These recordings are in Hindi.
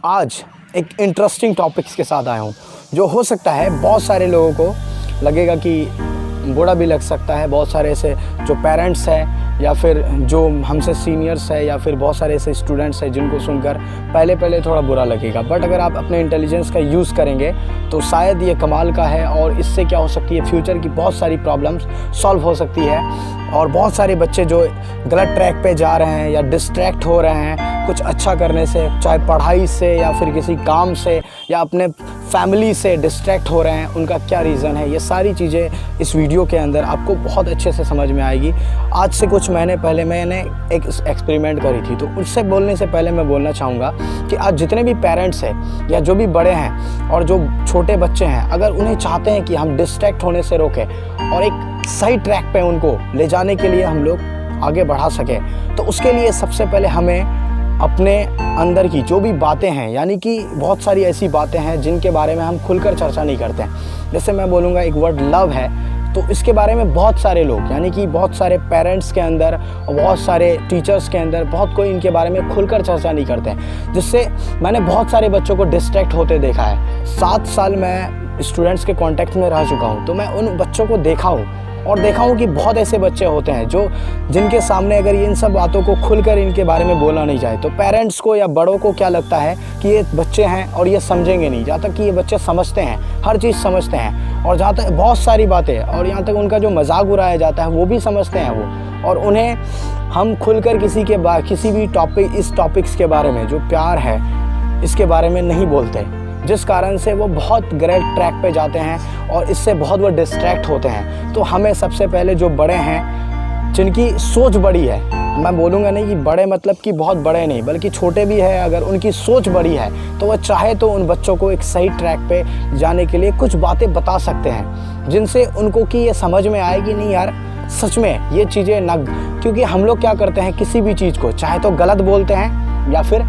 आज एक इंटरेस्टिंग टॉपिक्स के साथ आया हूँ, जो हो सकता है बहुत सारे लोगों को लगेगा कि बुरा भी लग सकता है। बहुत सारे ऐसे जो पेरेंट्स हैं या फिर जो हमसे सीनियर्स है या फिर बहुत सारे ऐसे स्टूडेंट्स हैं जिनको सुनकर पहले थोड़ा बुरा लगेगा, बट अगर आप अपने इंटेलिजेंस का यूज़ करेंगे तो शायद ये कमाल का है। और इससे क्या हो सकती है, फ्यूचर की बहुत सारी प्रॉब्लम्स सॉल्व हो सकती है। और बहुत सारे बच्चे जो गलत ट्रैक पे जा रहे हैं या डिस्ट्रैक्ट हो रहे हैं कुछ अच्छा करने से, चाहे पढ़ाई से या फिर किसी काम से या अपने फैमिली से डिस्ट्रैक्ट हो रहे हैं, उनका क्या रीज़न है, ये सारी चीज़ें इस वीडियो के अंदर आपको बहुत अच्छे से समझ में आएगी। आज से कुछ महीने पहले मैंने एक एक्सपेरिमेंट करी थी, तो उससे बोलने से पहले मैं बोलना चाहूँगा कि आज जितने भी पेरेंट्स हैं या जो भी बड़े हैं और जो छोटे बच्चे हैं, अगर उन्हें चाहते हैं कि हम डिस्ट्रैक्ट होने से रोकें और एक सही ट्रैक पे उनको ले जाने के लिए हम लोग आगे बढ़ा सकें, तो उसके लिए सबसे पहले हमें अपने अंदर की जो भी बातें हैं, यानी कि बहुत सारी ऐसी बातें हैं जिनके बारे में हम खुलकर चर्चा नहीं करते हैं। जैसे मैं बोलूँगा एक वर्ड लव है, तो इसके बारे में बहुत सारे लोग, यानी कि बहुत सारे पेरेंट्स के अंदर और बहुत सारे टीचर्स के अंदर बहुत कोई इनके बारे में खुलकर चर्चा नहीं करते हैं, जिससे मैंने बहुत सारे बच्चों को डिस्ट्रैक्ट होते देखा है। 7 साल मैं स्टूडेंट्स के कांटेक्ट में रह चुका हूँ, तो मैं उन बच्चों को देखा हूँ और देखा हूँ कि बहुत ऐसे बच्चे होते हैं जो जिनके सामने अगर इन सब बातों को खुलकर इनके बारे में बोला नहीं जाए तो पेरेंट्स को या बड़ों को क्या लगता है कि ये बच्चे हैं और ये समझेंगे नहीं, जहाँ तक कि ये बच्चे समझते हैं, हर चीज़ समझते हैं और जहाँ तक बहुत सारी बातें, और यहाँ तक उनका जो मजाक उड़ाया जाता है वो भी समझते हैं वो। और उन्हें हम खुलकर किसी भी इस टॉपिक्स के बारे में, जो प्यार है इसके बारे में नहीं बोलते, जिस कारण से वो बहुत गलत ट्रैक पे जाते हैं और इससे बहुत वो डिस्ट्रैक्ट होते हैं। तो हमें सबसे पहले जो बड़े हैं, जिनकी सोच बड़ी है, मैं बोलूँगा नहीं कि बड़े मतलब कि बहुत बड़े नहीं, बल्कि छोटे भी है, अगर उनकी सोच बड़ी है तो वह चाहे तो उन बच्चों को एक सही ट्रैक पे जाने के लिए कुछ बातें बता सकते हैं, जिनसे उनको कि ये समझ में आए कि नहीं यार सच में ये चीज़ें ना। क्योंकि हम लोग क्या करते हैं, किसी भी चीज़ को चाहे तो गलत बोलते हैं या फिर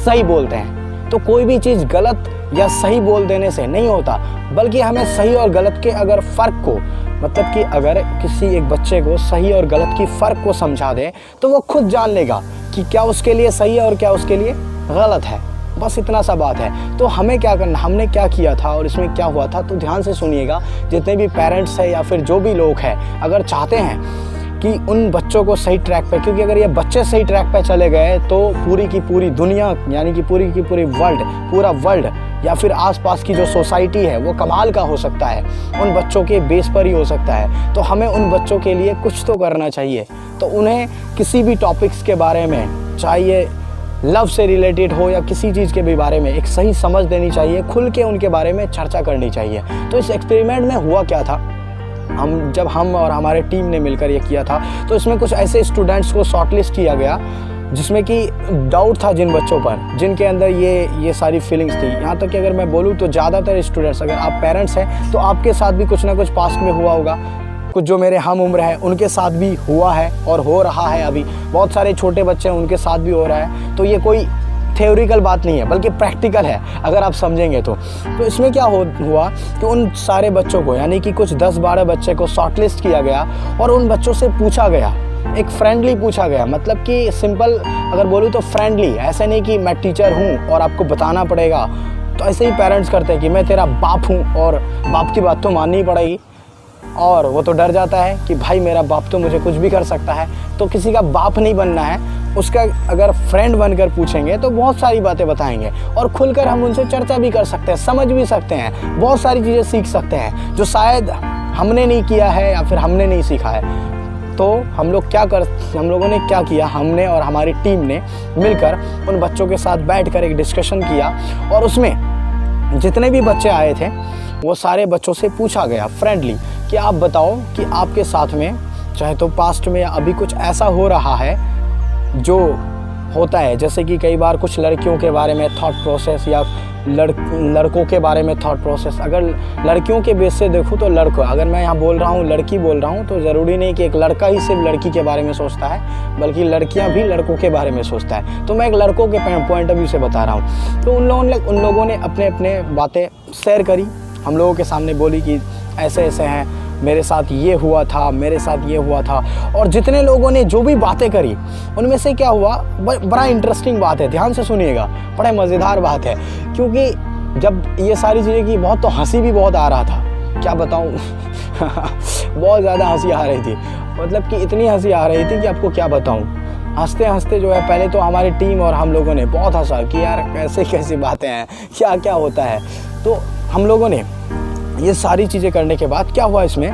सही बोलते हैं। तो कोई भी चीज़ गलत या सही बोल देने से नहीं होता, बल्कि हमें सही और गलत के अगर फ़र्क को, मतलब कि अगर किसी एक बच्चे को सही और गलत की फ़र्क को समझा दें तो वो खुद जान लेगा कि क्या उसके लिए सही है और क्या उसके लिए गलत है। बस इतना सा बात है। तो हमें क्या करना, हमने क्या किया था और इसमें क्या हुआ था, तो ध्यान से सुनिएगा। जितने भी पेरेंट्स हैं या फिर जो भी लोग हैं, अगर चाहते हैं कि उन बच्चों को सही ट्रैक पे, क्योंकि अगर ये बच्चे सही ट्रैक पे चले गए तो पूरी की पूरी दुनिया, यानी कि पूरी की पूरी पूरा वर्ल्ड या फिर आसपास की जो सोसाइटी है वो कमाल का हो सकता है, उन बच्चों के बेस पर ही हो सकता है। तो हमें उन बच्चों के लिए कुछ तो करना चाहिए। तो उन्हें किसी भी टॉपिक्स के बारे में, चाहे ये लव से रिलेटेड हो या किसी चीज़ के भी बारे में, एक सही समझ देनी चाहिए, खुल के उनके बारे में चर्चा करनी चाहिए। तो इस एक्सपेरिमेंट में हुआ क्या था, जब हम और हमारे टीम ने मिलकर ये किया था, तो इसमें कुछ ऐसे स्टूडेंट्स को शॉर्टलिस्ट किया गया जिसमें कि डाउट था जिन बच्चों पर, जिनके अंदर ये सारी फीलिंग्स थी। यहाँ तक कि अगर मैं बोलूँ तो ज़्यादातर स्टूडेंट्स, अगर आप पेरेंट्स हैं तो आपके साथ भी कुछ ना कुछ पास्ट में हुआ होगा, कुछ जो मेरे हम उम्र है उनके साथ भी हुआ है और हो रहा है, अभी बहुत सारे छोटे बच्चे हैं उनके साथ भी हो रहा है। तो ये कोई थ्योरिकल बात नहीं है, बल्कि प्रैक्टिकल है अगर आप समझेंगे तो। इसमें क्या हुआ कि उन सारे बच्चों को, यानी कि कुछ 10-12 बच्चे को शॉर्टलिस्ट किया गया और उन बच्चों से पूछा गया, एक फ्रेंडली पूछा गया, मतलब कि सिंपल अगर बोलूँ तो फ्रेंडली, ऐसे नहीं कि मैं टीचर हूँ और आपको बताना पड़ेगा। तो ऐसे ही पेरेंट्स करते हैं कि मैं तेरा बाप हूँ और बाप की बात तो माननी पड़ेगी, और वो तो डर जाता है कि भाई मेरा बाप तो मुझे कुछ भी कर सकता है। तो किसी का बाप नहीं बनना है, उसका अगर फ्रेंड बनकर पूछेंगे तो बहुत सारी बातें बताएंगे और खुलकर हम उनसे चर्चा भी कर सकते हैं, समझ भी सकते हैं, बहुत सारी चीज़ें सीख सकते हैं जो शायद हमने नहीं किया है या फिर हमने नहीं सीखा है। तो हम लोगों ने क्या किया, हमने और हमारी टीम ने मिलकर उन बच्चों के साथ बैठकर एक डिस्कशन किया और उसमें जितने भी बच्चे आए थे वो सारे बच्चों से पूछा गया फ्रेंडली कि आप बताओ कि आपके साथ में चाहे तो पास्ट में या अभी कुछ ऐसा हो रहा है जो होता है, जैसे कि कई बार कुछ लड़कियों के बारे में थॉट प्रोसेस या लड़कों के बारे में थॉट प्रोसेस। अगर लड़कियों के बेस से देखूँ तो लड़कों, अगर मैं यहाँ बोल रहा हूँ लड़की बोल रहा हूँ, तो ज़रूरी नहीं कि एक लड़का ही सिर्फ लड़की के बारे में सोचता है, बल्कि लड़कियाँ भी लड़कों के बारे में सोचता है। तो मैं एक लड़कों के पॉइंट ऑफ व्यू से बता रहा हूँ। तो उन लोगों ने अपने बातें शेयर करी, हम लोगों के सामने बोली कि ऐसे ऐसे हैं मेरे साथ ये हुआ था, मेरे साथ ये हुआ था। और जितने लोगों ने जो भी बातें करी उनमें से क्या हुआ, बड़ा इंटरेस्टिंग बात है, ध्यान से सुनिएगा, बड़ा मज़ेदार बात है। क्योंकि जब ये सारी चीज़ें की बहुत, तो हंसी भी बहुत आ रहा था, क्या बताऊँ बहुत ज़्यादा हंसी आ रही थी, मतलब कि इतनी हंसी आ रही थी कि आपको क्या बताऊँ। हंसते हंसते जो है, पहले तो हमारी टीम और हम लोगों ने बहुत हंसा कि यार कैसे कैसी बातें हैं, क्या क्या होता है। तो हम लोगों ने ये सारी चीज़ें करने के बाद क्या हुआ इसमें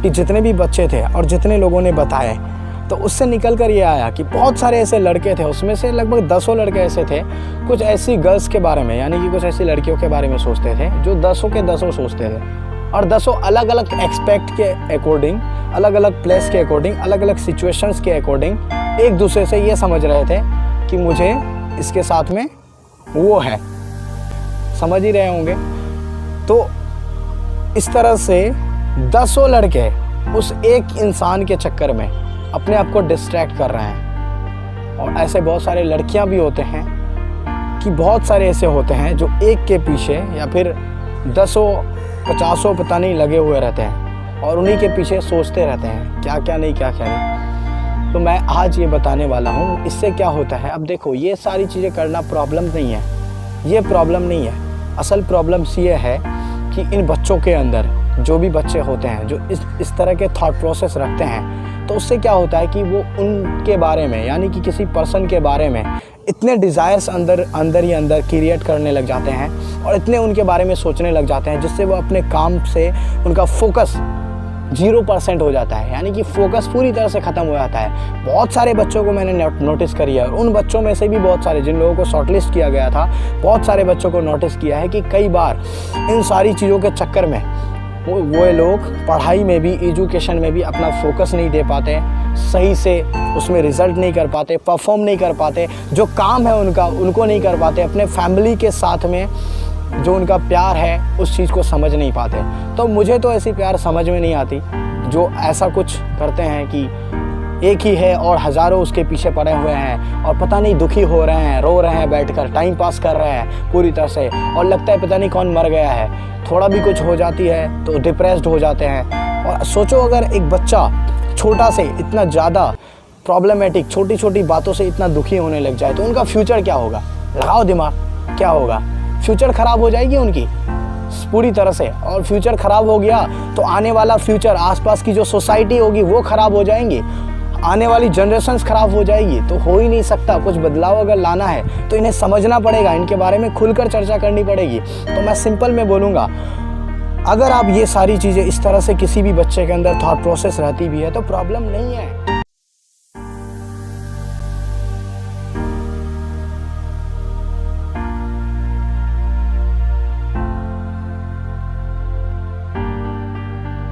कि जितने भी बच्चे थे और जितने लोगों ने बताए, तो उससे निकल कर ये आया कि बहुत सारे ऐसे लड़के थे, उसमें से लगभग 10 लड़के ऐसे थे, कुछ ऐसी गर्ल्स के बारे में, यानी कि कुछ ऐसी लड़कियों के बारे में सोचते थे जो 10 के 10 सोचते थे, और 10 अलग अलग एक्सपेक्ट के अकॉर्डिंग, अलग अलग प्लेस के अकॉर्डिंग, अलग अलग सिचुएशंस के अकॉर्डिंग एक दूसरे से ये समझ रहे थे कि मुझे इसके साथ में वो है, समझ ही रहे होंगे। तो इस तरह से 10 लड़के उस एक इंसान के चक्कर में अपने आप को डिस्ट्रैक्ट कर रहे हैं। और ऐसे बहुत सारे लड़कियां भी होते हैं कि बहुत सारे ऐसे होते हैं जो एक के पीछे या फिर 10 50 पता नहीं लगे हुए रहते हैं और उन्हीं के पीछे सोचते रहते हैं क्या क्या नहीं, क्या क्या नहीं। तो मैं आज ये बताने वाला हूँ इससे क्या होता है। अब देखो, ये सारी चीज़ें करना प्रॉब्लम नहीं है, ये प्रॉब्लम नहीं है। असल प्रॉब्लम ये है कि इन बच्चों के अंदर, जो भी बच्चे होते हैं जो इस तरह के थॉट प्रोसेस रखते हैं, तो उससे क्या होता है कि वो उनके बारे में, यानी कि किसी पर्सन के बारे में इतने डिज़ायर्स अंदर ही अंदर क्रिएट करने लग जाते हैं और इतने उनके बारे में सोचने लग जाते हैं, जिससे वो अपने काम से उनका फोकस 0% हो जाता है, यानी कि फोकस पूरी तरह से ख़त्म हो जाता है। बहुत सारे बच्चों को मैंने नोटिस करी है, और उन बच्चों में से भी बहुत सारे जिन लोगों को शॉर्टलिस्ट किया गया था, बहुत सारे बच्चों को नोटिस किया है कि कई बार इन सारी चीज़ों के चक्कर में वो लोग पढ़ाई में भी, एजुकेशन में भी अपना फोकस नहीं दे पाते, सही से उसमें रिज़ल्ट नहीं कर पाते, परफॉर्म नहीं कर पाते, जो काम है उनको नहीं कर पाते, अपने फैमिली के साथ में जो उनका प्यार है उस चीज़ को समझ नहीं पाते। तो मुझे तो ऐसी प्यार समझ में नहीं आती जो ऐसा कुछ करते हैं कि एक ही है और हज़ारों उसके पीछे पड़े हुए हैं और पता नहीं दुखी हो रहे हैं, रो रहे हैं, बैठकर टाइम पास कर रहे हैं पूरी तरह से, और लगता है पता नहीं कौन मर गया है। थोड़ा भी कुछ हो जाती है तो डिप्रेस्ड हो जाते हैं। और सोचो, अगर एक बच्चा छोटा से इतना ज़्यादा प्रॉब्लमेटिक, छोटी छोटी बातों से इतना दुखी होने लग जाए तो उनका फ्यूचर क्या होगा? लगाओ दिमाग, क्या होगा? फ्यूचर ख़राब हो जाएगी उनकी पूरी तरह से, और फ्यूचर ख़राब हो गया तो आने वाला फ्यूचर, आसपास की जो सोसाइटी होगी वो ख़राब हो जाएंगी, आने वाली जनरेशन्स ख़राब हो जाएगी। तो हो ही नहीं सकता। कुछ बदलाव अगर लाना है तो इन्हें समझना पड़ेगा, इनके बारे में खुलकर चर्चा करनी पड़ेगी। तो मैं सिंपल में बोलूँगा, अगर आप ये सारी चीज़ें इस तरह से किसी भी बच्चे के अंदर थॉट प्रोसेस रहती भी है तो प्रॉब्लम नहीं है।